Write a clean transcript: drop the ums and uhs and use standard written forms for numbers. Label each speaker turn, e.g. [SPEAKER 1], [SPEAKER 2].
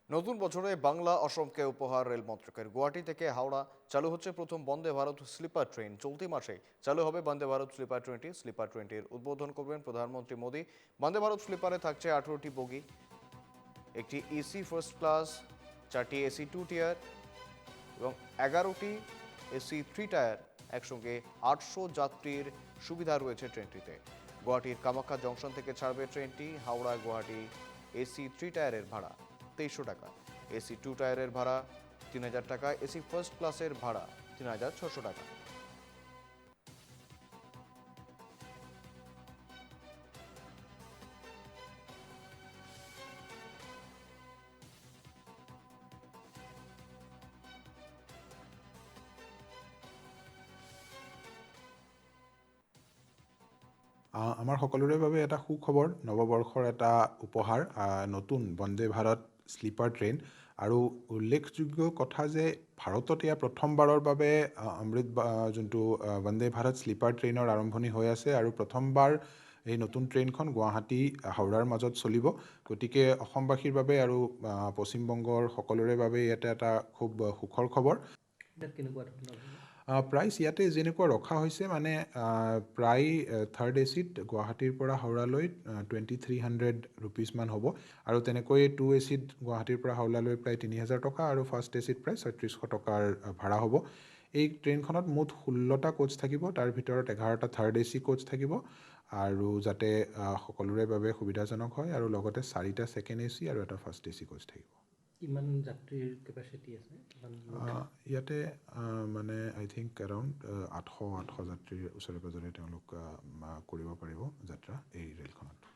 [SPEAKER 1] নতুন বছরে বাংলা অসমকে উপহার রেল মন্ত্রকের। গুয়াহাটি থেকে হাওড়া চালু হচ্ছে প্রথম বন্দে ভারত স্লিপার ট্রেন। চলতি মাসে চালু হবে বন্দে ভারত স্লিপার ট্রেনটি। স্লিপার ট্রেনটির উদ্বোধন করবেন প্রধানমন্ত্রী মোদী। বন্দে ভারত স্লিপারে থাকছে 18টি বগি, একটি এসি ফার্স্ট ক্লাস, 4টি এসি 2 টিয়ার এবং 11টি এসি 3 টায়ার। একসঙ্গে 800 যাত্রীর সুবিধা রয়েছে ট্রেনটিতে। গুয়াহাটির কামাখ্যা জংশন থেকে ছাড়বে ট্রেনটি। হাওড়া গুয়াহাটি এসি 3 টায়ারের ভাড়া 2300 টাকা, এসি 2 টায়ারের ভাড়া 3000 টাকা, এসি ফার্স্ট ক্লাসের ভাড়া 3600 টাকা।
[SPEAKER 2] আমাৰ সকলোৰে বাবে এটা সুখবৰ, নৱবৰ্ষৰ এটা উপহাৰ, নতুন বন্দে ভাৰত স্লিপাৰ ট্ৰেইন। আৰু উল্লেখযোগ্য কথা যে ভাৰতত এয়া প্ৰথমবাৰৰ বাবে যোনটো বন্দে ভাৰত স্লিপাৰ ট্ৰেইনৰ আৰম্ভণি হৈ আছে আৰু প্ৰথমবাৰ এই নতুন ট্ৰেইনখন গুৱাহাটী হাওড়াৰ মাজত চলিব। গতিকে অসমবাসীৰ বাবে আৰু পশ্চিমবংগৰ সকলোৰে বাবে ইয়াতে এটা খুব সুখৰ খবৰ। প্ৰাইচ ইয়াতে যেনেকুৱা ৰখা হৈছে মানে প্ৰায় থাৰ্ড এচিত গুৱাহাটীৰ পৰা হাওড়ালৈ 2300 ৰুপিজমান হ'ব, আৰু তেনেকৈ 2 এচিত গুৱাহাটীৰ পৰা হাওড়ালৈ প্ৰায় 3000 টকা, আৰু ফাৰ্ষ্ট এচিত প্ৰায় 3600 টকাৰ ভাড়া হ'ব। এই ট্ৰেইনখনত মুঠ 16টা কোচ থাকিব, তাৰ ভিতৰত 11টা থাৰ্ড এচি কোচ থাকিব, আৰু যাতে সকলোৰে বাবে সুবিধাজনক হয়, আৰু লগতে 4টা ছেকেণ্ড এচি আৰু এটা ফাৰ্ষ্ট এচি কোচ থাকিব।
[SPEAKER 3] কিমান যাত্ৰীৰ কেপাচিটি আছে?
[SPEAKER 2] ইয়াতে মানে আই থিংক এৰাউণ্ড 800 যাত্ৰীৰ ওচৰে পাজৰে তেওঁলোক কৰিব পাৰিব যাত্ৰা এই ৰেলখনত।